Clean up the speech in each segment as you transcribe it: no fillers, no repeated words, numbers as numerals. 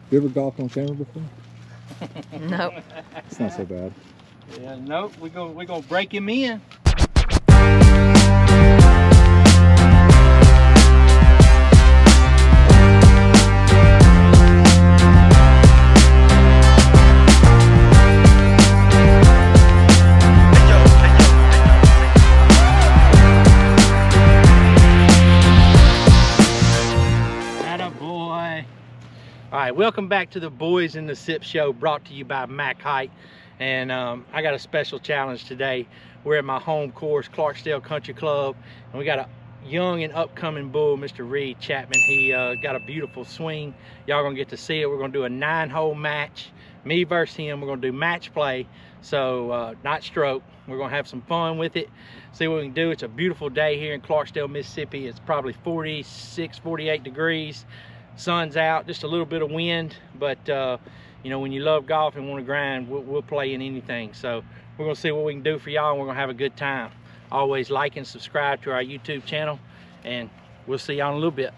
You ever golfed on camera before? Nope. It's not so bad. Yeah, nope. We're gonna break him in. All right, welcome back to the Boys in the Sip Show, brought to you by Mac Height. And I got a special challenge today. We're at my home course, Clarksdale Country Club, and we got a young and upcoming bull, Mr. Reed Chapman. He got a beautiful swing. Y'all gonna get to see it. We're gonna do a 9-hole match, me versus him. We're gonna do match play, so not stroke. We're gonna have some fun with it, see what we can do. It's a beautiful day here in Clarksdale, Mississippi. It's probably 46, 48 degrees. Sun's out, just a little bit of wind, but you know, when you love golf and want to grind, we'll play in anything. So we're gonna see what we can do for y'all, and we're gonna have a good time. Always like and subscribe to our YouTube channel, and we'll see y'all in a little bit.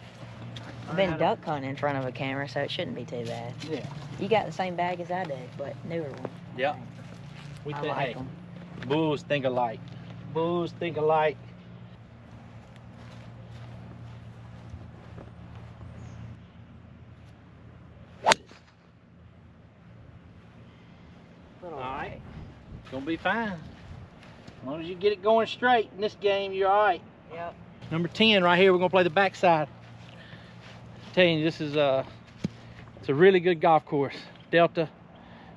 I've been duck hunting in front of a camera, so it shouldn't be too bad. Yeah. You got the same bag as I do, but newer one. Yeah. We I think, like hey, them. bulls think alike. Bulls think alike. Alright, it's gonna be fine. As long as you get it going straight in this game, you're alright. Yep. Number 10 right here, we're gonna play the backside. I'm telling you, this is it's a really good golf course. Delta,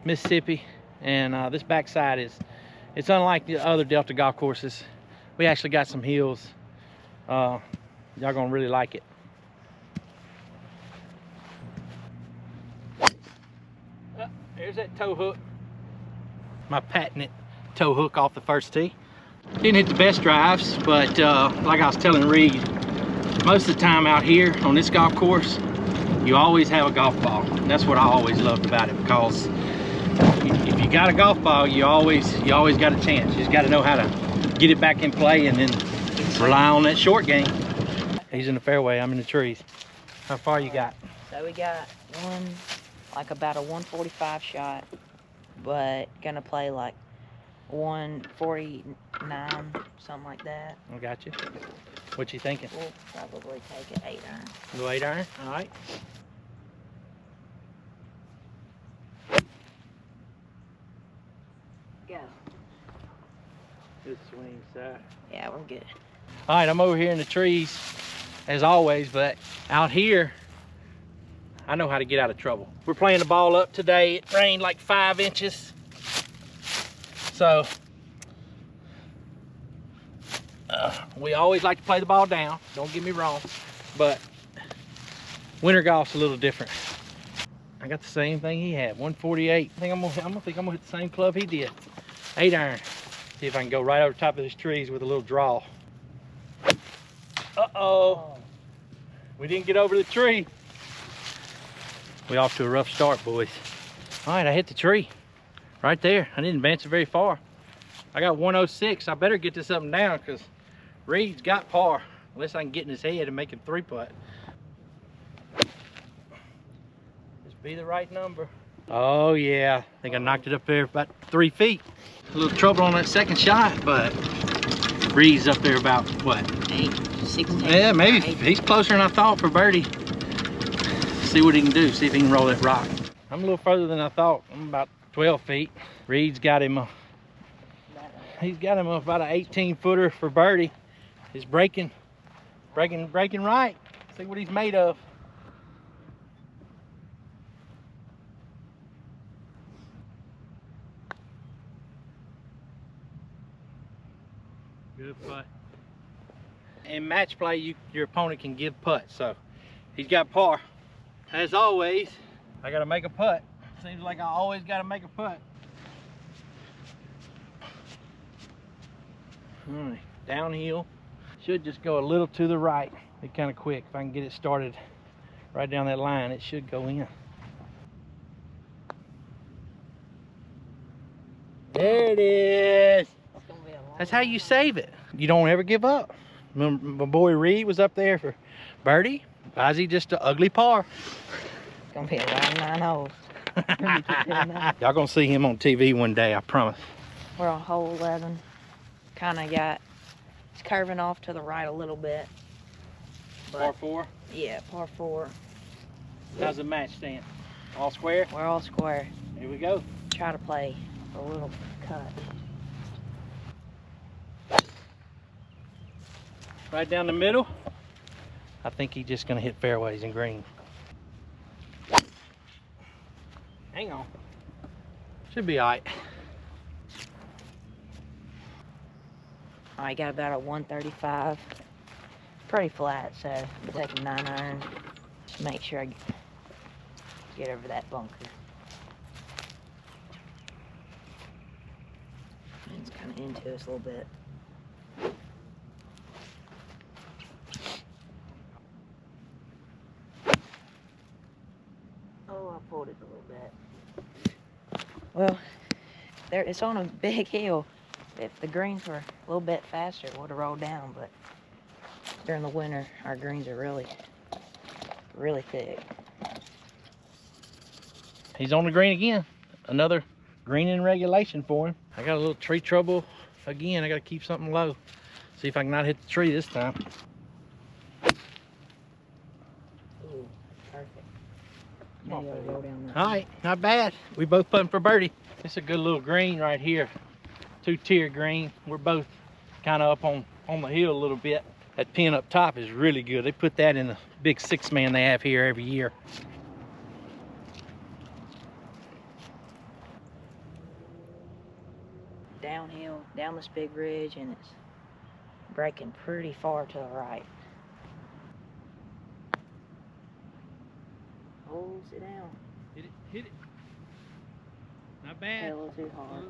Mississippi, and this backside it's unlike the other Delta golf courses. We actually got some hills. Y'all gonna really like it. There's that toe hook. My patented toe hook off the first tee. Didn't hit the best drives, but like I was telling Reed, most of the time out here on this golf course, you always have a golf ball. And that's what I always loved about it, because if you got a golf ball, you always got a chance. You just got to know how to get it back in play and then rely on that short game. He's in the fairway, I'm in the trees. How far you got? So we got one, like about a 145 shot, but gonna play like 149, something like that. I got you. What you thinking? We'll probably take it 8-iron. Go 8-iron? All right. Go. Good swing, sir. Yeah, we're good. All right, I'm over here in the trees as always, but out here, I know how to get out of trouble. We're playing the ball up today. It rained like 5 inches. So, we always like to play the ball down, don't get me wrong, but winter golf's a little different. I got the same thing he had, 148. I think I'm gonna hit the same club he did. 8-iron. See if I can go right over top of these trees with a little draw. Uh-oh. We didn't get over the tree. We off to a rough start, boys. All right, I hit the tree right there. I didn't advance it very far. I got 106. I better get this up and down, because Reed's got par, unless I can get in his head and make him 3-putt. Just be the right number. Oh yeah, I think I knocked it up there about 3 feet. A little trouble on that second shot, but Reed's up there about what? 8, 16. Yeah, maybe he's closer than I thought for birdie. See what he can do, see if he can roll that rock. I'm a little further than I thought. I'm about 12 feet. Reed's got him he's got him about an 18-footer for birdie. He's breaking right. See what he's made of. Good putt. In match play, your opponent can give putts, so he's got par. As always, I gotta make a putt. Seems like I always gotta make a putt. All right, downhill. Should just go a little to the right. Be kind of quick. If I can get it started right down that line, it should go in. There it is. That's how you save it. You don't ever give up. My boy Reed was up there for birdie. Bozzy just an ugly par. It's gonna be a round 9 holes. Y'all gonna see him on TV one day, I promise. We're on hole 11. Kind of got, it's curving off to the right a little bit. Par 4? Yeah, par 4. How's the match stand? All square? We're all square. Here we go. Try to play a little cut. Right down the middle. I think he's just gonna hit fairways and green. Hang on. Should be all right. I got about a 135. Pretty flat, so I'm taking 9 iron. Just make sure I get over that bunker. It's kind of into us a little bit. Oh, I pulled it a little bit. Well, there it's on a big hill. If the greens were a little bit faster, it would have rolled down, but during the winter, our greens are really thick. He's on the green again. Another green in regulation for him. I got a little tree trouble again. I got to keep something low. See if I can not hit the tree this time. Ooh, perfect. Maybe I'll roll down that. All right, not bad. We both putting for birdie. It's a good little green right here. 2-tier green. We're both kind of up on the hill a little bit. That pin up top is really good. They put that in the big 6-man they have here every year. Downhill, down this big ridge, and it's breaking pretty far to the right. Oh, sit down. Hit it, hit it. Not bad. A little too hard.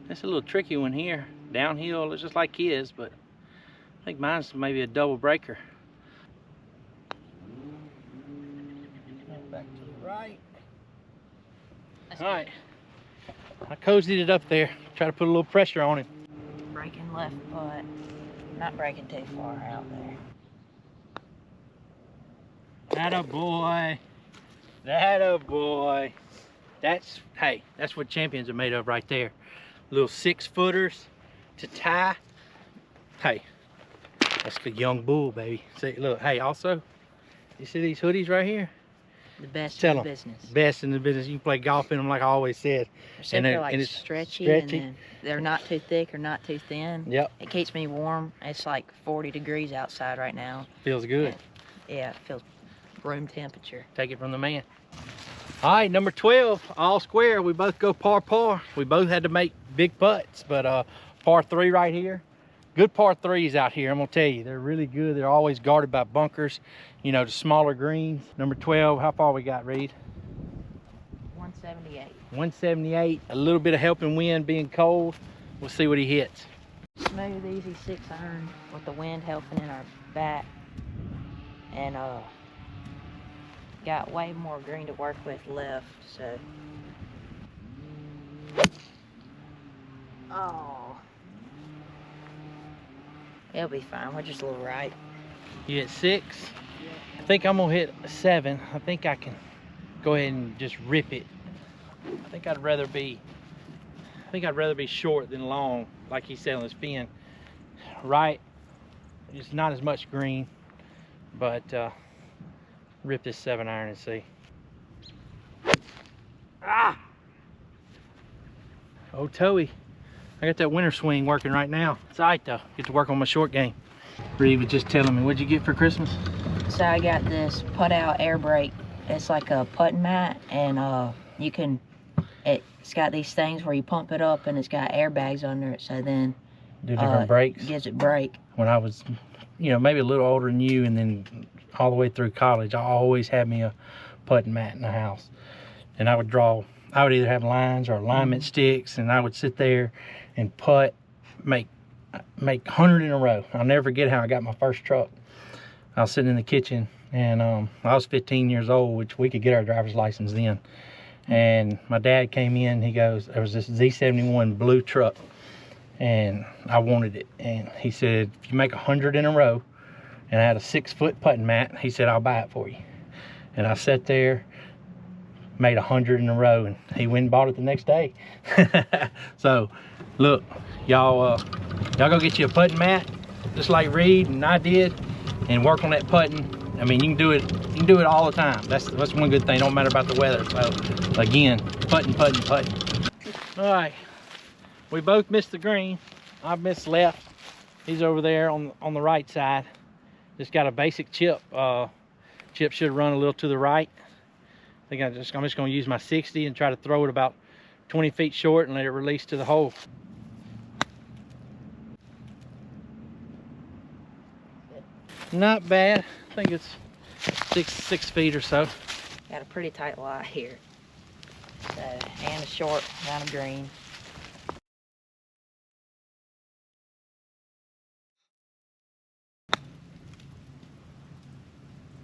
That's a little tricky one here. Downhill, it's just like his, but I think mine's maybe a double breaker. Back to the right. All right. I cozied it up there. Try to put a little pressure on him. Breaking left putt. Not breaking too far out there. Atta boy. Atta boy. That's, hey, that's what champions are made of right there. Little 6-footers to tie. Hey, that's the young bull, baby. See, look, hey, also, you see these hoodies right here? The best Tell in the 'em. business. Best in the business. You can play golf in them, like I always said. Except they're like and it's stretchy, stretchy. and then they're not too thick or not too thin. Yep, It keeps me warm. It's like 40 degrees outside right now. feels good. Yeah, it feels room temperature. Take it from the man. All right, number 12, all square. We both go par. We both had to make big putts, but par 3 right here. Good par 3s out here, I'm gonna tell you. They're really good. They're always guarded by bunkers, you know, the smaller greens. Number 12, how far we got, Reed? 178. 178, a little bit of helping wind being cold. We'll see what he hits. Smooth, easy 6 iron with the wind helping in our back. And got way more green to work with left, so. Oh. It'll be fine, we're just a little right. You hit 6? I think I'm gonna hit a 7. I think I can go ahead and just rip it. I think I'd rather be short than long, like he said on the spin. Right, it's not as much green, but rip this 7 iron and see. Ah! Oh, Toey. I got that winter swing working right now. It's all right though. Get to work on my short game. Reed was just telling me, what'd you get for Christmas? So I got this putt out air brake. It's like a putting mat, and you can, it's got these things where you pump it up and it's got airbags under it, so then Do different breaks. gives it brake. When I was, you know, maybe a little older than you, and then all the way through college, I always had me a putting mat in the house. And I would either have lines or alignment sticks, and I would sit there and putt, make 100 in a row. I'll never forget how I got my first truck. I was sitting in the kitchen, and I was 15 years old, which we could get our driver's license then. And my dad came in, he goes, there was this Z71 blue truck, and I wanted it. And he said, if you make 100 in a row, and I had a 6-foot putting mat, he said, I'll buy it for you. And I sat there, made 100 in a row, and he went and bought it the next day. So look, y'all go get you a putting mat, just like Reed and I did, and work on that putting. I mean, you can do it all the time. That's one good thing. Don't matter about the weather. So again, putting. All right, we both missed the green. I missed left. He's over there on the right side. Just got a basic chip. Chip should run a little to the right. I think I'm just gonna use my 60 and try to throw it about 20 feet short and let it release to the hole. Not bad. I think it's six feet or so. Got a pretty tight lie here. So, and a short amount of green.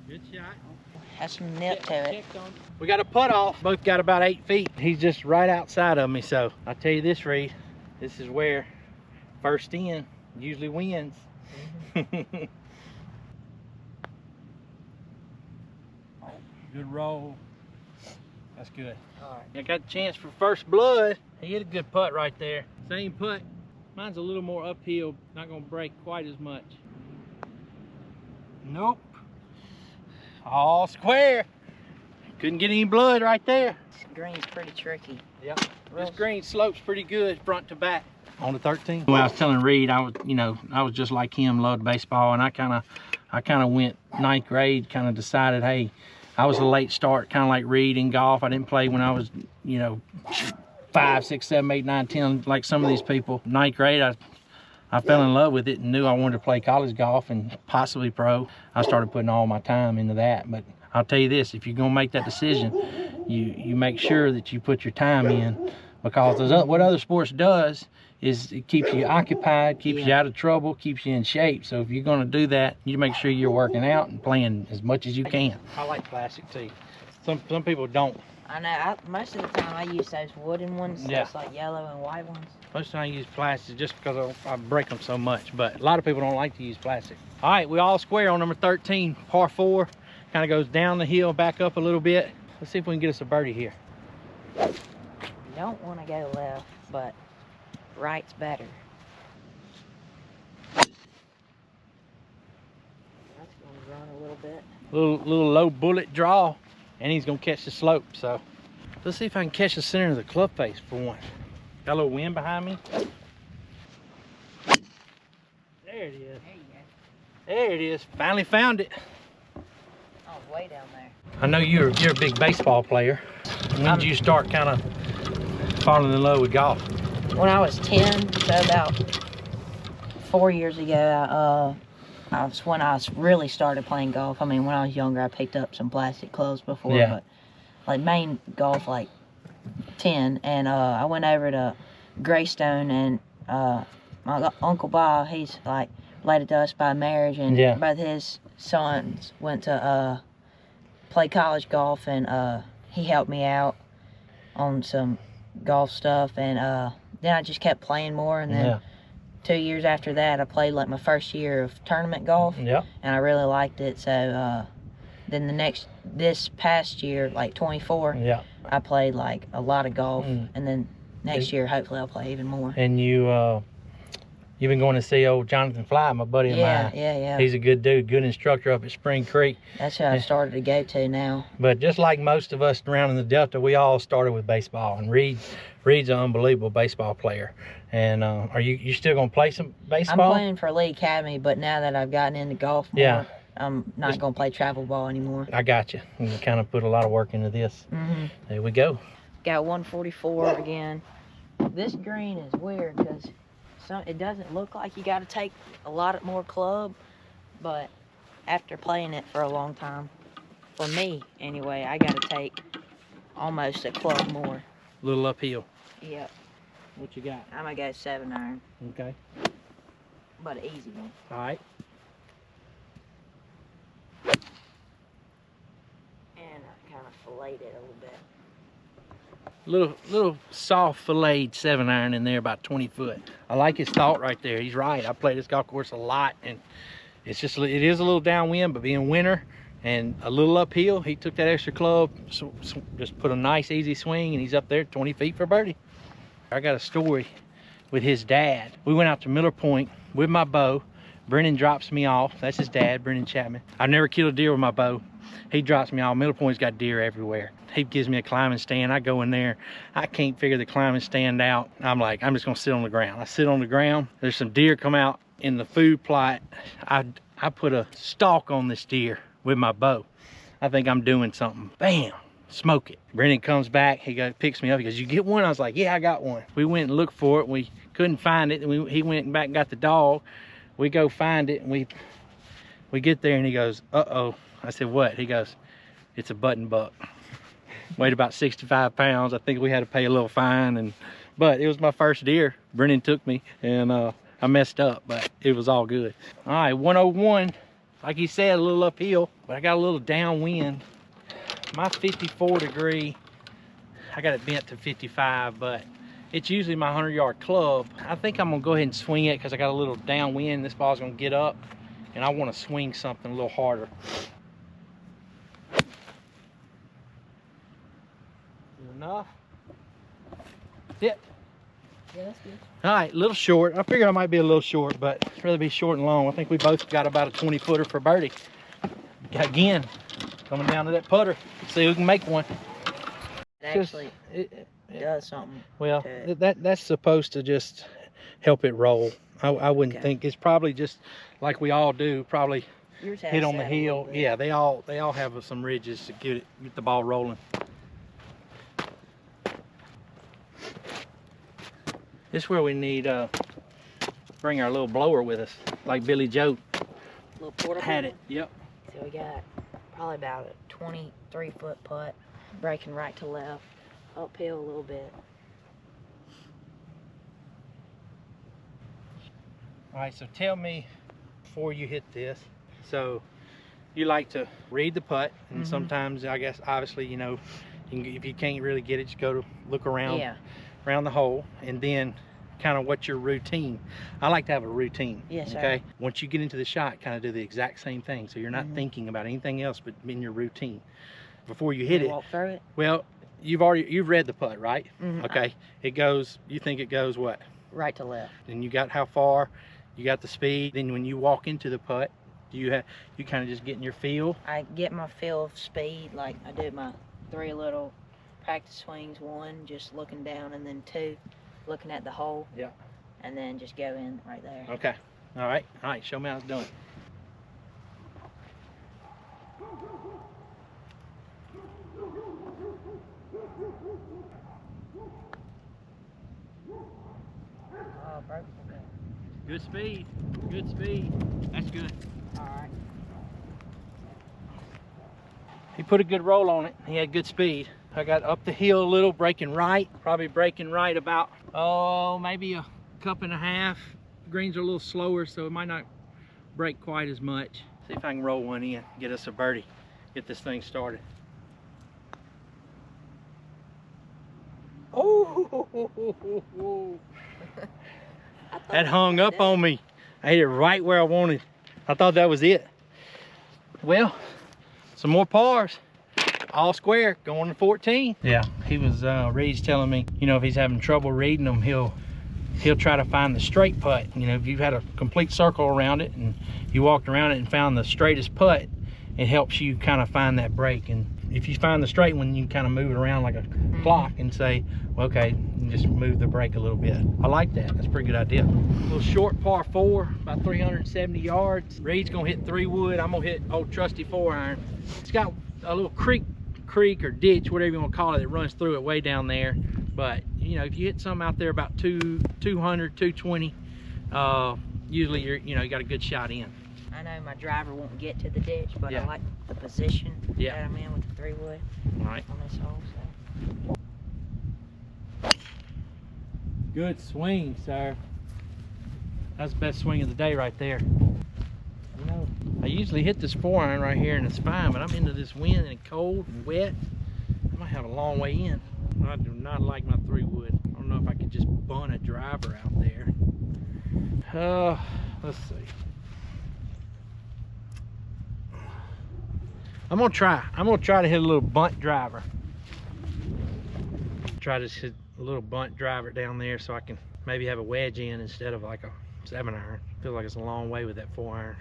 Good shot. Has some nip to it. We got a putt off. Both got about 8 feet. He's just right outside of me. So I'll tell you this, Reed, this is where first in usually wins. Good roll. That's good. All right. I got a chance for first blood. He hit a good putt right there. Same putt. Mine's a little more uphill. Not gonna break quite as much. Nope. All square. Couldn't get any blood right there. This green's pretty tricky. Yep. This green slopes pretty good front to back. On the 13. When I was telling Reed, I was just like him, loved baseball, and I kind of went 9th grade, kind of decided, hey, I was a late start, kind of like Reed in golf. I didn't play when I was, 5, 6, 7, 8, 9, 10, like some of these people. 9th grade, I fell in love with it and knew I wanted to play college golf and possibly pro. I started putting all my time into that. But I'll tell you this, if you're gonna make that decision, you make sure that you put your time in, because what other sports does is it keeps you occupied, keeps you out of trouble, keeps you in shape. So if you're gonna do that, you make sure you're working out and playing as much as you can. I like plastic too. Some people don't. I know, most of the time I use those wooden ones, just like yellow and white ones. Most of the time I use plastic just because I break them so much, but a lot of people don't like to use plastic. All right, we all square on number 13, par 4. Kind of goes down the hill, back up a little bit. Let's see if we can get us a birdie here. You don't want to go left, but right's better. That's going to run a little bit. Little low bullet draw, and he's going to catch the slope. So let's see if I can catch the center of the club face for once. Got a little wind behind me. There it is. There you go. There it is. Finally found it. Oh, way down there. I know you're a big baseball player. When did you start kind of falling in love with golf? When I was 10, so about 4 years ago, was when I really started playing golf. I mean, when I was younger, I picked up some plastic clubs before, but like main golf, like 10. And I went over to Greystone, and my Uncle Bob, he's like related to us by marriage, and both his sons went to play college golf, and he helped me out on some golf stuff, and then I just kept playing more, and then 2 years after that I played like my first year of tournament golf, and I really liked it. So then this past year, like 24, I played like a lot of golf, and then next year hopefully I'll play even more. And you've been going to see old Jonathan Fly, my buddy of mine. Yeah. He's a good dude, good instructor up at Spring Creek. That's who I started to go to now. But just like most of us around in the Delta, we all started with baseball. And Reed's an unbelievable baseball player. And are you still going to play some baseball? I'm playing for Lee Academy, but now that I've gotten into golf more, I'm not going to play travel ball anymore. I got you. You kind of put a lot of work into this. There we go. Got 144 again. This green is weird because it doesn't look like you got to take a lot more club, but after playing it for a long time, for me anyway, I got to take almost a club more. A little uphill. Yep. What you got? I'm gonna go 7-iron. Okay. But an easy one. All right. And I kind of filleted it a little bit. Little soft filleted 7-iron in there, about 20 foot. I like his thought right there. He's right. I play this golf course a lot, and it is a little downwind, but being winter, and a little uphill, he took that extra club, so just put a nice easy swing, and he's up there 20 feet for birdie. I got a story with his dad. We went out to Miller Point with my bow. Brennan drops me off. That's his dad, Reed Chapman. I've never killed a deer with my bow. He drops me off. Miller Point's got deer everywhere. He gives me a climbing stand. I go in there. I can't figure the climbing stand out. I'm like, I'm just gonna sit on the ground. I sit on the ground. There's some deer come out in the food plot. I put a stalk on this deer with my bow. I think I'm doing something. Bam, smoke it. Brennan comes back. He picks me up. He goes, you get one? I was like, yeah, I got one. We went and looked for it. We couldn't find it. And he went back and got the dog. We go find it, and we get there, and he goes, uh-oh. I said, what? He goes, it's a button buck. Weighed about 65 pounds. I think we had to pay a little fine, but it was my first deer. Brennan took me, and I messed up, but it was all good. All right, 101. Like he said, a little uphill, but I got a little downwind. My 54 degree, I got it bent to 55, but it's usually my 100-yard club. I think I'm gonna go ahead and swing it because I got a little downwind. This ball's gonna get up, and I want to swing something a little harder. Good enough. That's it. Yeah, that's good. All right, a little short. I figured I might be a little short, but I'd rather be short and long. I think we both got about a 20-footer for birdie. Again, coming down to that putter. See who can make one. It actually does something. Well, to that's supposed to just help it roll. I wouldn't think. It's probably just like we all do. Probably Yours has hit on the that a little hill. bit. Yeah, they all have some ridges to get the ball rolling. This is where we need bring our little blower with us, like Billy Joe Little portable had it. one. Yep. So we got probably about a 23-foot putt, breaking right to left, uphill a little bit. All right, so tell me before you hit this. So you like to read the putt, and sometimes I guess obviously you know if you can't really get it, just go to look around. Yeah. Around the hole, and then kind of what's your routine. I like to have a routine. Yes, sir. Okay, once you get into the shot, kind of do the exact same thing, so you're not thinking about anything else but in your routine before you hit it. Walk through it. Well, you've read the putt, right? Okay, it goes, you think it goes what? Right to left. And you got how far, you got the speed. Then when you walk into the putt, you kind of just getting your feel. I get my feel of speed, like I do my 3 little practice swings. 1 just looking down, and then 2 looking at the hole. Yeah. And then just go in right there. Okay. All right, show me how it's done. Oh, broke. Okay. Good speed, good speed. That's good. All right. He put a good roll on it. He had good speed. I got up the hill a little, breaking right. Probably breaking right about, maybe a cup and a half. The greens are a little slower, so it might not break quite as much. See if I can roll one in, get us a birdie, get this thing started. Oh! That hung up on me. I hit it right where I wanted. I thought that was it. Well, some more pars. All square, going to 14. Yeah, he was, Reed's telling me, you know, if he's having trouble reading them, he'll try to find the straight putt. You know, if you've had a complete circle around it and you walked around it and found the straightest putt, it helps you kind of find that break. And if you find the straight one, you can kind of move it around like a clock and say, well, okay, you just move the break a little bit. I like that. That's a pretty good idea. A little short par 4, about 370 yards. Reed's gonna hit 3 wood. I'm gonna hit old trusty 4-iron. It's got a little creek or ditch, whatever you want to call it, that runs through it way down there. But you know, if you hit some out there about 200, 220, usually you got a good shot in. I know my driver won't get to the ditch, but Yeah. I like the position Yeah. that I'm in with the 3 wood All right. on this hole. So. Good swing, sir. That's the best swing of the day right there. You know, I usually hit this 4-iron right here and it's fine, but I'm into this wind and cold and wet. I might have a long way in. I do not like my 3 wood. I don't know if I could just bun a driver out there. Let's see. I'm gonna try to hit a little bunt driver. Try to hit a little bunt driver down there so I can maybe have a wedge in instead of like a 7-iron. Feel like it's a long way with that 4-iron.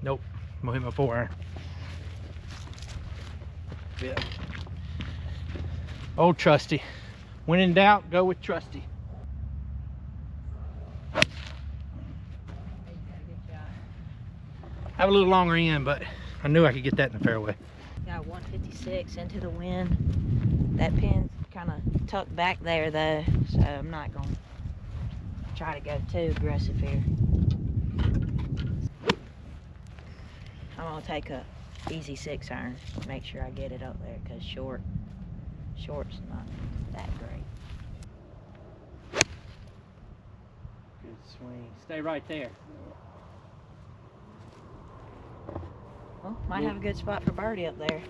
Nope, I'm gonna hit my 4-iron. Yeah. Old trusty. When in doubt, go with trusty. I have a little longer end, but I knew I could get that in the fairway. Got 156 into the wind. That pin's kind of tucked back there though, so I'm not going to try to go too aggressive here. I'm going to take a easy 6-iron, make sure I get it up there, because short's not that great. Good swing. Stay right there. Well, might have a good spot for birdie up there.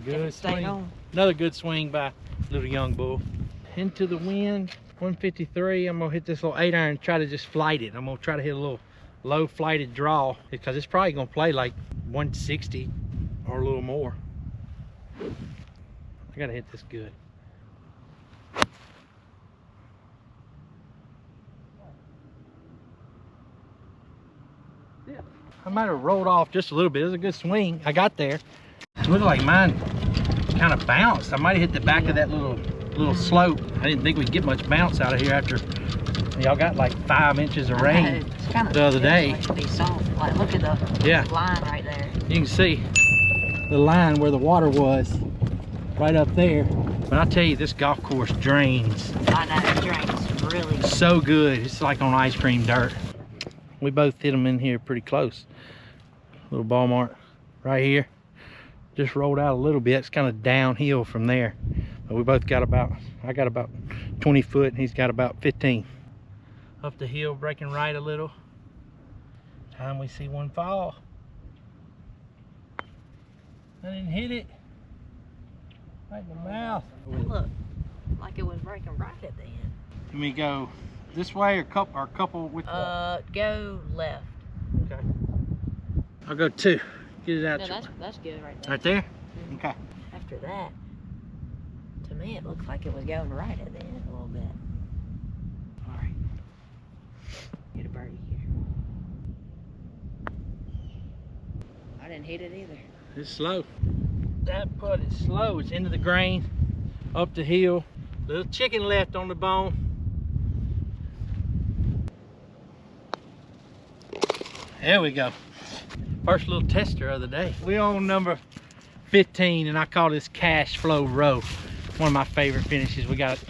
Good stay swing. home. Another good swing by little young bull. Into the wind, 153. I'm gonna hit this little 8-iron and try to just flight it. I'm gonna try to hit a little low flighted draw because it's probably gonna play like 160 or a little more. I gotta hit this good. Yeah. I might have rolled off just a little bit. It was a good swing. I got there. It looked like mine kind of bounced. I might have hit the back of that little slope. I didn't think we'd get much bounce out of here after y'all got like 5 inches of rain the other day. Like be soft. Like, look at the line right there. You can see the line where the water was right up there. But I tell you, this golf course drains. I know, it drains really good. So good. It's like on ice cream dirt. We both hit them in here pretty close. Little ball mark right here. Just rolled out a little bit. It's kind of downhill from there. But we both got about, I got about 20 foot and he's got about 15. Up the hill, breaking right a little. Time we see one fall. I didn't hit it. Right in the mouth. Look, like it was breaking right at the end. Let me go this way or couple with go left. Okay. I'll go 2. Get it out. No, that's good right there. Right there? Okay. After that, to me it looked like it was going right at the end a little bit. All right. Get a birdie here. I didn't hit it either. It's slow. That putt is slow. It's into the grain, up the hill. Little chicken left on the bone. There we go. First little tester of the day. We're on number 15 and I call this cash flow row. One of my favorite finishes. We got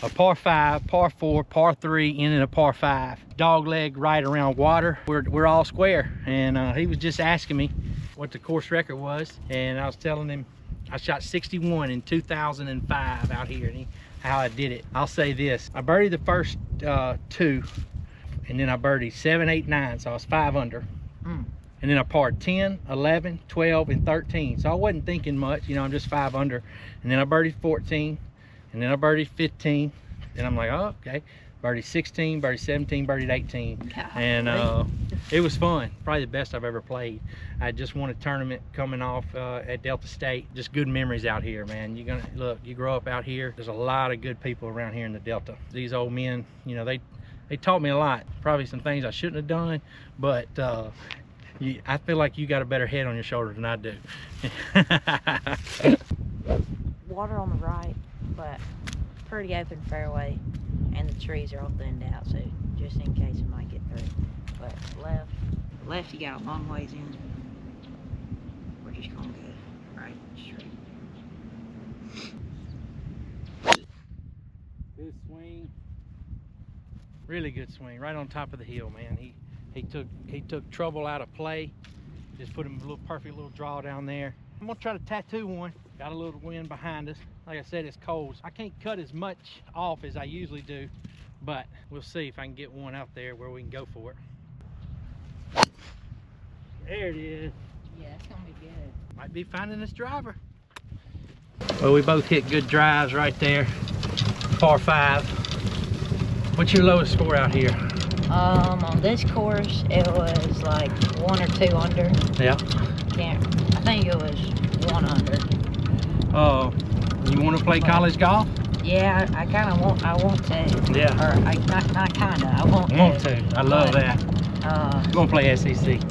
a par 5, par 4, par 3, and then a par 5. Dog leg right around water. We're all square. And he was just asking me what the course record was. And I was telling him I shot 61 in 2005 out here and how I did it. I'll say this. I birdied the first 2 and then I birdied 7, 8, 9. So I was 5 under. And then I parred 10, 11, 12, and 13. So I wasn't thinking much, you know, I'm just 5 under. And then I birdied 14, and then I birdied 15. And I'm like, oh, okay. Birdied 16, birdied 17, birdied 18. And it was fun. Probably the best I've ever played. I just won a tournament coming off at Delta State. Just good memories out here, man. You're gonna, look, you grow up out here. There's a lot of good people around here in the Delta. These old men, you know, they taught me a lot. Probably some things I shouldn't have done, but I feel like you got a better head on your shoulder than I do. Water on the right, but pretty open fairway, and the trees are all thinned out, so just in case it might get through. But left you got a long ways in. We're just gonna go right straight. Good swing. Really good swing, right on top of the hill, man. He took trouble out of play. Just put him a little perfect little draw down there. I'm gonna try to tattoo one. Got a little wind behind us. Like I said, it's cold. I can't cut as much off as I usually do, but we'll see if I can get one out there where we can go for it. There it is. Yeah, that's gonna be good. Might be finding this driver. Well, we both hit good drives right there. Par 5. What's your lowest score out here? On this course, it was like 1 or 2 under. Yeah. I think it was 1 under. You want to play college golf? Yeah, I kind of want. I want to. Yeah. Or not kind of. I want to. I love that. We're gonna play SEC. SEC.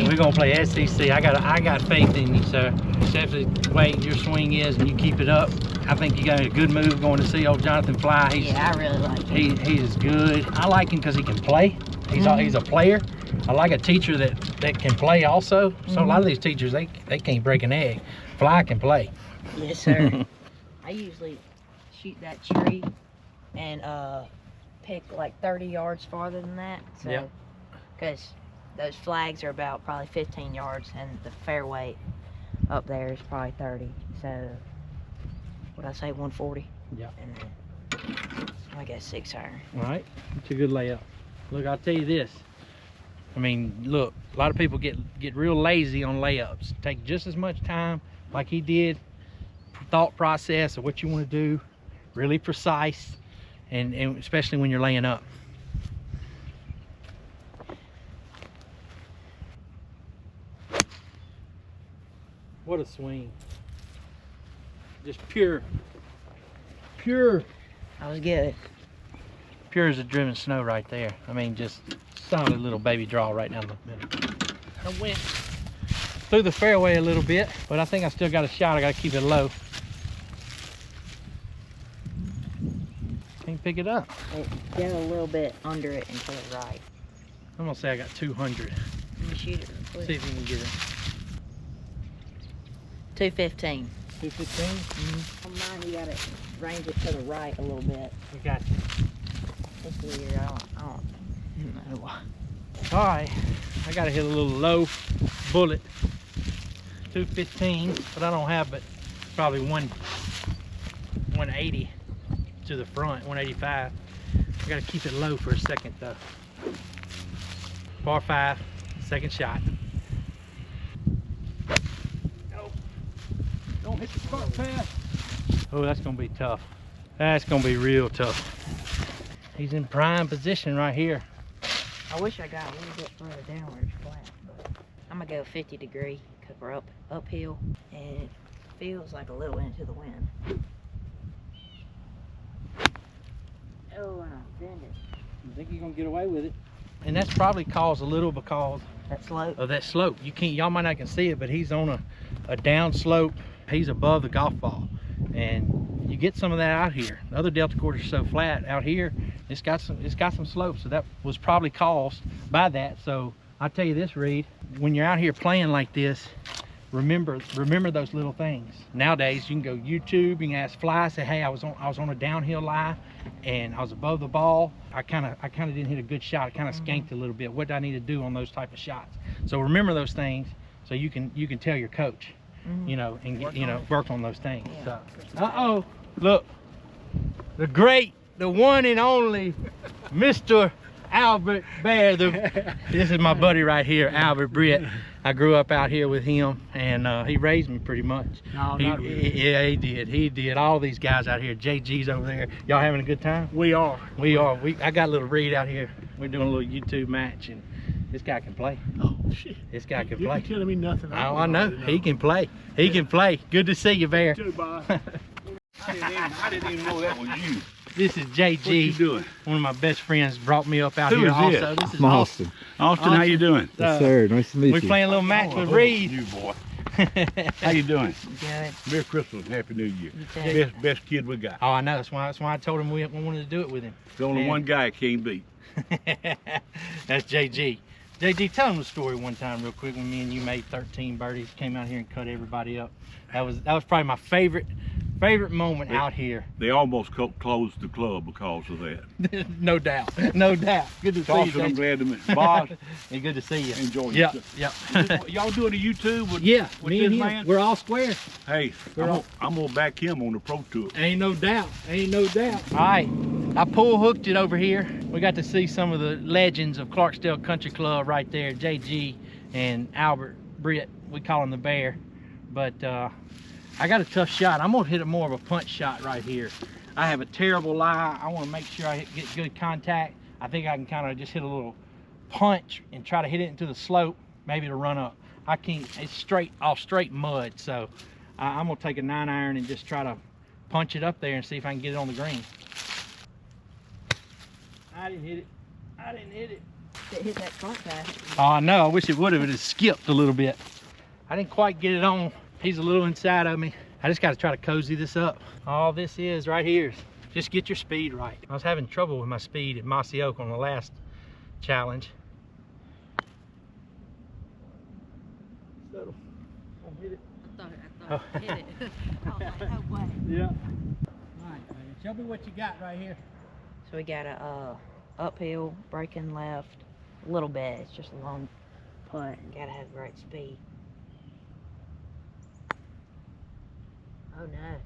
We're gonna play SEC. I got faith in you, sir. Especially the way your swing is, and you keep it up. I think you got a good move going to see old Jonathan fly. Yeah, I really like him. He is good. I like him because he can play. He's a player. I like a teacher that can play also. So a lot of these teachers they can't break an egg. Fly can play. Yes, sir. I usually shoot that tree and pick like 30 yards farther than that. So, because those flags are about probably 15 yards, and the fairway up there is probably 30. So, what I say, 140? Yeah. And I guess 6 iron. All right, it's a good layup. Look, I'll tell you this. I mean, look, a lot of people get real lazy on layups. Take just as much time like he did. Thought process of what you want to do, really precise, and especially when you're laying up. What a swing. Just pure. That was good. Pure as the driven snow right there. I mean, just solid little baby draw right down the middle. I went through the fairway a little bit, but I think I still got a shot. I got to keep it low. Can't pick it up. Get a little bit under it and put it right. I'm gonna say I got 200. Let me shoot it real quick. See if you can get it. 215. 215? On mine, you gotta range it to the right a little bit. We got you. It's weird. I don't know why. All right, I gotta hit a little low bullet. 215, but I don't have but probably 180 to the front, 185. I gotta keep it low for a second though. Par 5, second shot. No, don't hit the spark path. Oh, that's gonna be tough. That's gonna be real tough. He's in prime position right here. I wish I got a little bit further down where it's flat, but I'm gonna go 50 degree because we're uphill and it feels like a little into the wind. Oh, and I bend it. You think you're gonna get away with it? And that's probably caused a little because that slope. Of that slope. You can't, y'all might not can see it, but he's on a down slope. He's above the golf ball, and you get some of that out here. The other Delta courses are so flat. Out here, it's got some slope, so that was probably caused by that. So I'll tell you this, Reed, when you're out here playing like this, remember those little things. Nowadays you can go YouTube, you can ask Fly, say, hey, I was on a downhill lie and I was above the ball. I kind of didn't hit a good shot. I kind of skanked a little bit. What do I need to do on those type of shots? So remember those things so you can tell your coach, you know, and work on those things. Yeah. So, look, the one and only Mr. Albert Bear. This is my buddy right here, Albert Britt. I grew up out here with him, and he raised me pretty much. No, not really. Yeah, he did. He did. All these guys out here, JG's over there. Y'all having a good time? We are. We are. I got a little Reed out here. We're doing a little YouTube match, and this guy can play. Oh shit. This guy can You're play. telling me nothing. Oh, I know. He can play. He can play. Good to see you, Bear. Too, boy. I didn't even know that was you. This is JG. What you doing? One of my best friends brought me up out Who here is also. this? This is I'm Austin. Austin, how you doing? Yes, sir. Nice to meet We're you. playing a little match with Reed. You boy. How you doing? Good. Merry Christmas and Happy New Year. You too. Best kid we got. Oh, I know. That's why I told him we wanted to do it with him. The only one guy I can't beat. That's JG. JG, tell him the story one time real quick when me and you made 13 birdies, came out here and cut everybody up. That was probably my favorite moment out here. They almost closed the club because of that. No doubt. No doubt. Good to see you, Austin, I'm JG. glad to meet you. Boss, Hey, good to see you. enjoy Yep, yourself. yep. Y'all doing a YouTube with, Yeah, with me this and him, man? we're all square. Hey, We're I'm gonna back him on the pro tour. Ain't no doubt. Ain't no doubt. All right, I pull hooked it over here. We got to see some of the legends of Clarksdale Country Club right there, JG and Albert Britt. We call him the Bear. But I got a tough shot. I'm gonna hit it more of a punch shot right here. I have a terrible lie. I want to make sure I get good contact. I think I can kind of just hit a little punch and try to hit it into the slope, maybe to run up. I can't, it's straight mud, so I'm gonna take a 9-iron and just try to punch it up there and see if I can get it on the green. I didn't hit it. I didn't hit it. It hit that front pass. Oh, I know. I wish it would have. It skipped a little bit. I didn't quite get it on. He's a little inside of me. I just got to try to cozy this up. All this is right here is just get your speed right. I was having trouble with my speed at Mossy Oak on the last challenge. So, I'll hit it. I thought it hit it. I was like, no way. Yeah. All right, man. Show me what you got right here. So we got a uphill, braking left, a little bit. It's just a long putt. Gotta have the right speed. Oh no.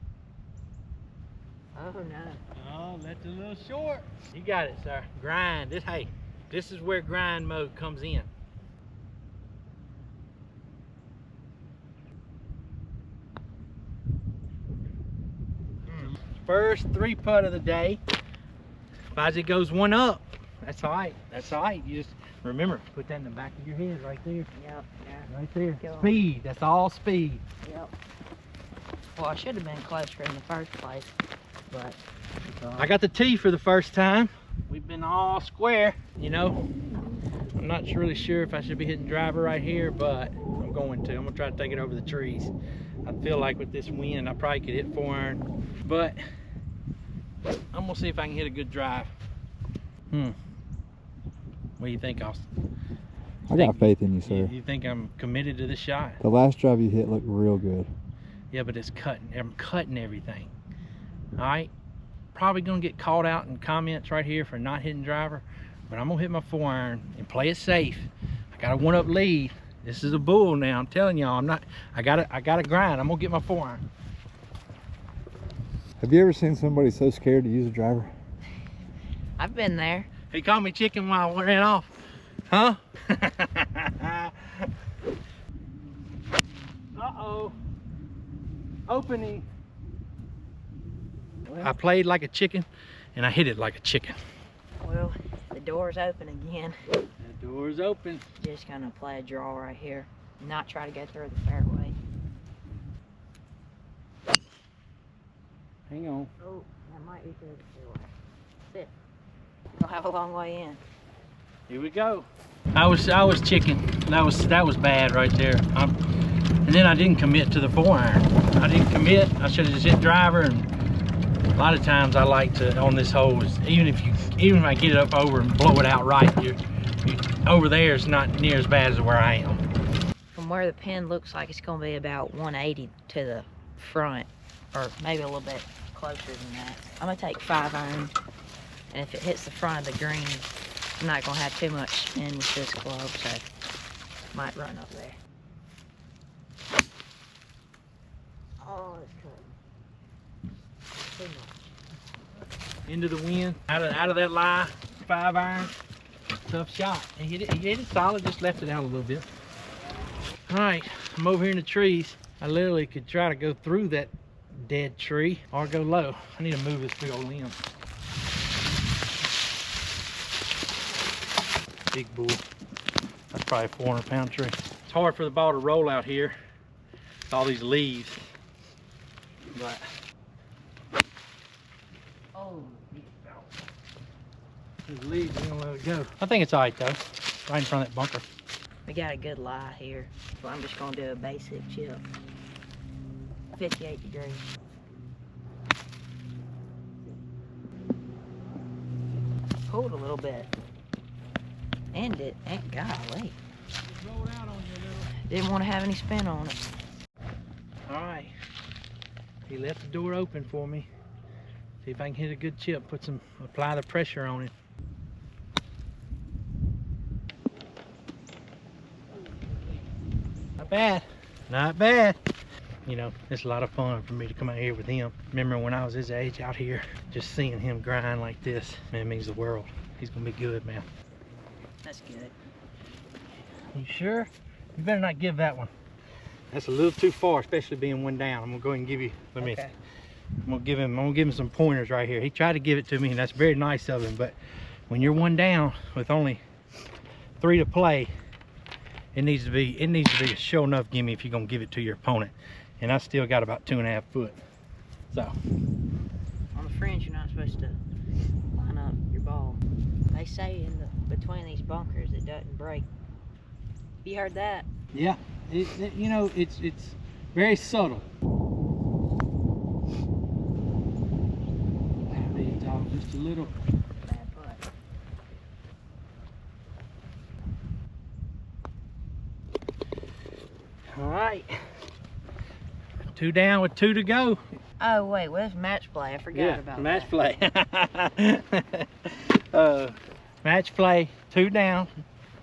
Oh no. Oh, that's a little short. You got it, sir. Grind. Hey, this is where grind mode comes in. First 3-putt of the day. Bozzy goes 1 up. That's all right. That's all right. You just remember, put that in the back of your head right there. Yep. Yeah. Right there. Go on. Speed. That's all speed. Yep. Well, I should have been closer in the first place, but I got the tee for the first time. We've been all square. You know, I'm not really sure if I should be hitting driver right here, but I'm going to. I'm gonna try to take it over the trees. I feel like with this wind, I probably could hit 4-iron, but I'm gonna see if I can hit a good drive. What do you think, Austin? I got faith in you, sir. You think I'm committed to this shot? The last drive you hit looked real good. Yeah, but it's cutting. I'm cutting everything. All right. Probably gonna get called out in comments right here for not hitting driver, but I'm gonna hit my 4-iron and play it safe. I got a 1-up lead. This is a bull now. I'm telling y'all, I'm not. I gotta grind. I'm gonna get my 4-iron. Have you ever seen somebody so scared to use a driver? I've been there. He called me chicken while I ran off. Huh? Uh-oh. Opening. Well, I played like a chicken and I hit it like a chicken. Well, the door's open again. The door's open. Just gonna play a draw right here. Not try to go through the fairway. Hang on. Oh, that might be through the fairway. Sit. You'll have a long way in. Here we go. I was chicken. That was bad right there. And then I didn't commit to the 4-iron. I didn't commit. I should have just hit driver. And a lot of times I like to on this hole is even if I get it up over and blow it out right, over there is not near as bad as where I am. From where the pin looks like it's gonna be about 180 to the front, or maybe a little bit closer than that. I'm gonna take 5-iron, and if it hits the front of the green, I'm not gonna have too much spin with this club, so might run up there. Oh, it's cutting. Too much. Into the wind, out of that lie, 5-iron, tough shot. He hit it solid, just left it out a little bit. All right, I'm over here in the trees. I literally could try to go through that dead tree or go low. I need to move this big old limb. Big bull. That's probably a 400-pound tree. It's hard for the ball to roll out here with all these leaves. But oh, these leaves, we don't let it go. I think it's all right though. Right in front of that bunker. We got a good lie here, so I'm just gonna do a basic chip. 58 degrees. Pulled a little bit. And it ain't golly. Rolled out on you a little. Didn't want to have any spin on it. All right. He left the door open for me. See if I can hit a good chip. Apply the pressure on it. Not bad. Not bad. You know, it's a lot of fun for me to come out here with him. Remember when I was his age out here, just seeing him grind like this, man, it means the world. He's gonna be good, man. That's good. You sure? You better not give that one. That's a little too far, especially being one down. I'm gonna go ahead and give you, Okay. I'm gonna give him some pointers right here. He tried to give it to me and that's very nice of him, but when you're one down with only 3 to play, it needs to be a sure enough gimme if you're gonna give it to your opponent. And I still got about 2.5 foot. So On the fringe, you're not supposed to line up your ball. They say between these bunkers it doesn't break. You heard that? yeah, you know, it's very subtle. There you go, just a little. Bad putt. All right, 2 down with 2 to go. Oh wait, where's match play? I forgot about match that. play. Match play, 2 down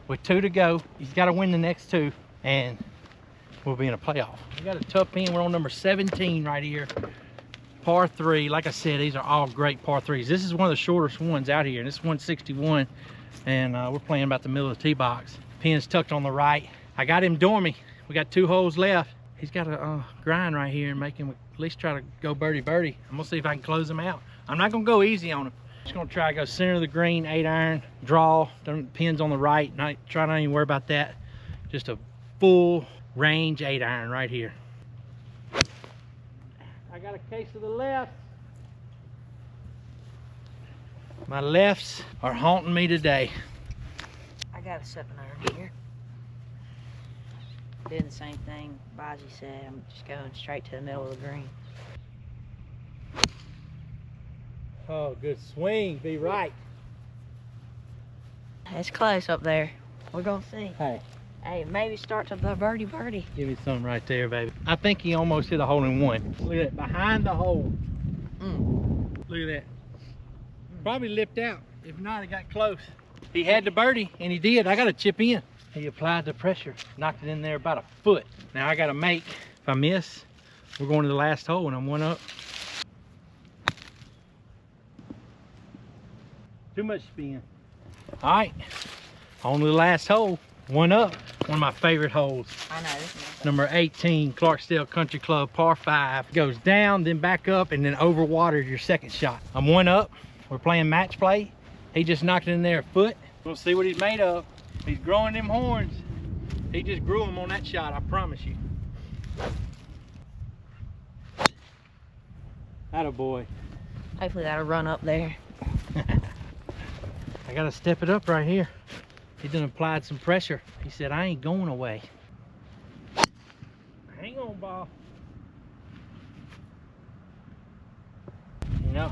with 2 to go. He's got to win the next 2 and we'll be in a playoff. We got a tough pin. We're on number 17 right here. Par 3. Like I said, these are all great par 3s. This is one of the shortest ones out here. This is 161 and we're playing about the middle of the tee box. Pin's tucked on the right. I got him dormy. We got 2 holes left. He's got to grind right here and make him at least try to go birdie birdie. I'm gonna see if I can close him out. I'm not gonna go easy on him. Just gonna try to go center of the green, 8 iron, draw. Pins on the right. Try not even worry about that. Just a full range 8 iron right here. I got a case of the left. My lefts are haunting me today. I got a 7 iron here. Doing the same thing Bozzy said. I'm just going straight to the middle of the green. Oh, good swing. Be right. It's close up there. We're gonna see. Hey, Hey, maybe start to the birdie. give me something right there, baby. I think he almost hit a hole in one. Look at that, behind the hole. Look at that. Probably lipped out. If not, it got close. He had the birdie, and he did. I got to chip in. He applied the pressure, knocked it in there about a foot. Now I got to make, if I miss, we're going to the last hole, and I'm 1 up. Too much spin. All right, on to the last hole, 1 up. One of my favorite holes. I know this is Number 18, Clarksdale Country Club, par 5. Goes down, then back up, and then over water your second shot. I'm 1 up. We're playing match play. He just knocked it in there a foot. We'll see what he's made of. He's growing them horns. He just grew them on that shot, I promise you. Atta boy. Hopefully that'll run up there. I gotta step it up right here. He done applied some pressure. He said, I ain't going away. Hang on, ball. You know,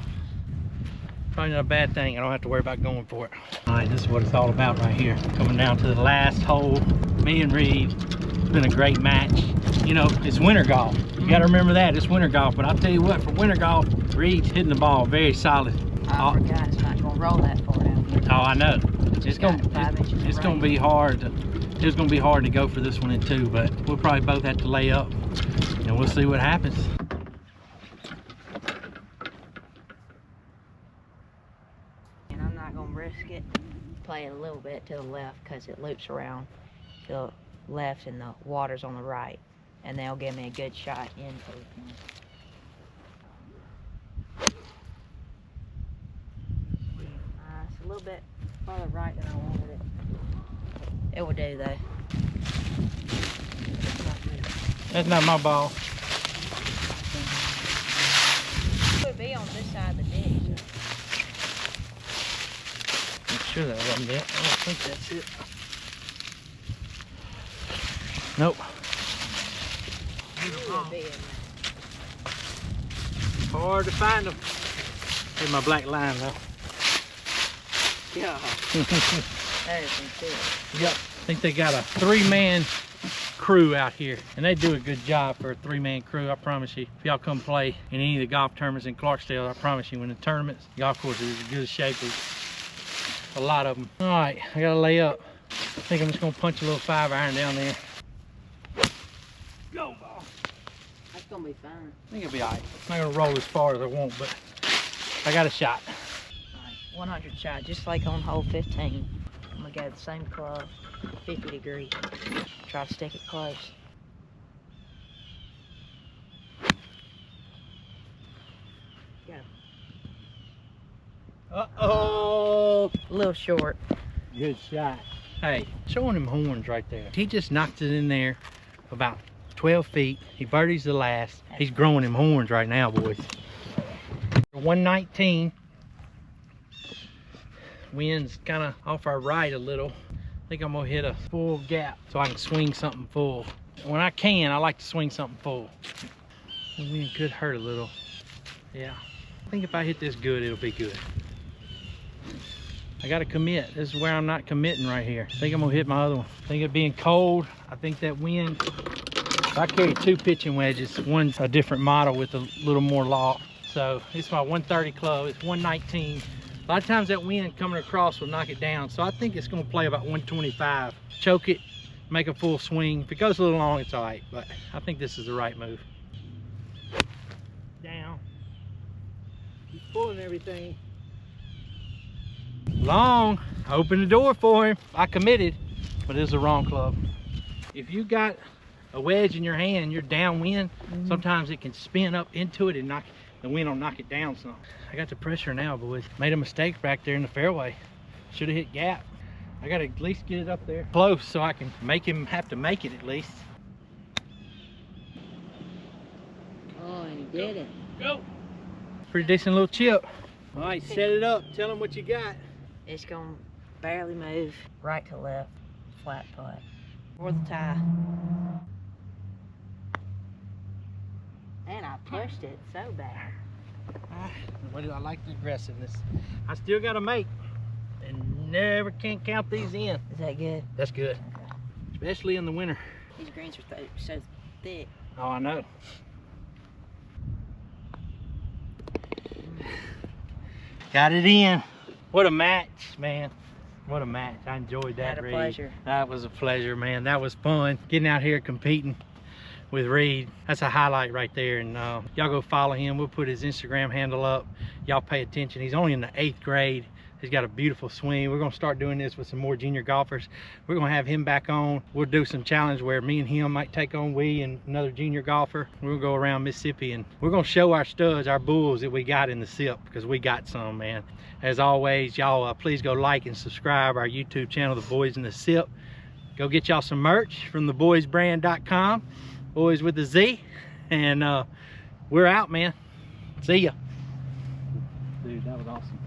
probably not a bad thing. I don't have to worry about going for it. All right, this is what it's all about right here. Coming down to the last hole. Me and Reed. It's been a great match. You know, it's winter golf. You gotta remember that, it's winter golf. But I'll tell you what, for winter golf, Reed's hitting the ball very solid. I forgot it's not gonna roll that far down here. Oh, I know. It's gonna be hard. It's gonna be hard to go for this one in 2, but we'll probably both have to lay up, and we'll see what happens. And I'm not gonna risk it. Play it a little bit to the left because it loops around to the left and the water's on the right, and they'll give me a good shot into the pin. It's a little bit farther right than I wanted it. It will do though. That's not my ball. It would be on this side of the ditch. I'm sure that wasn't it. I don't think that's it. Nope. It would be in there. Hard to find them. Here's my black line though. Yeah. That is good. Yep. I think they got a 3-man crew out here, and they do a good job for a 3-man crew. I promise you, if y'all come play in any of the golf tournaments in Clarksdale, I promise you, when the tournaments, golf course is as good a shape as a lot of them. All right, I gotta lay up. I think I'm just gonna punch a little 5-iron down there. Go ball. That's gonna be fine. I think it'll be all right. It's not gonna roll as far as I want, but I got a shot. All right, 100 shot, just like on hole 15. I'm gonna go the same club, 50 degrees. Try to stick it close. Go. Uh-oh, little short. Good shot. Hey, showing him horns right there. He just knocked it in there about 12 feet. He birdies the last. He's growing him horns right now, boys. 119. Wind's kind of off our right a little. I think I'm gonna hit a full gap so I can swing something full. When I can, I like to swing something full. The wind could hurt a little. Yeah, I think if I hit this good, it'll be good. I gotta commit. This is where I'm not committing right here. I think I'm gonna hit my other one. I think it being cold, I think that wind, I carry 2 pitching wedges. One's a different model with a little more loft. So it's my 130 club, it's 119. A lot of times that wind coming across will knock it down. So I think it's gonna play about 125. Choke it, make a full swing. If it goes a little long, it's all right, but I think this is the right move. Down. He's pulling everything. Long. I opened the door for him. I committed, but it's the wrong club. If you got a wedge in your hand, you're downwind, sometimes it can spin up into it and knock the wind will knock it down some. I got the pressure now, boys. Made a mistake back there in the fairway. Should have hit gap. I got to at least get it up there close so I can make him have to make it at least. Oh, and he did it. Go. Pretty decent little chip. All right, set it up. Tell him what you got. It's gonna barely move right to left, flat putt, for the tie. And I pushed it so bad. What do I like the aggressiveness? I still got to make, and never can count these in. Is that good? That's good, Okay. especially in the winter. These greens are so thick. Oh, I know. Got it in. What a match, man. What a match. I enjoyed that, Had a Reed. pleasure. That was a pleasure, man. That was fun. Getting out here competing with Reed. That's a highlight right there. And y'all go follow him. We'll put his Instagram handle up. Y'all pay attention. He's only in the 8th grade. He's got a beautiful swing. We're gonna start doing this with some more junior golfers. We're gonna have him back on. We'll do some challenge where me and him might take on and another junior golfer. We'll go around Mississippi and we're gonna show our studs, our bulls that we got in the SIP, because we got some, man. As always, y'all please go like and subscribe our YouTube channel, The Boys in the SIP. Go get y'all some merch from theboysbrand.com, Boys with a Z. And we're out, man. See ya. Dude, that was awesome.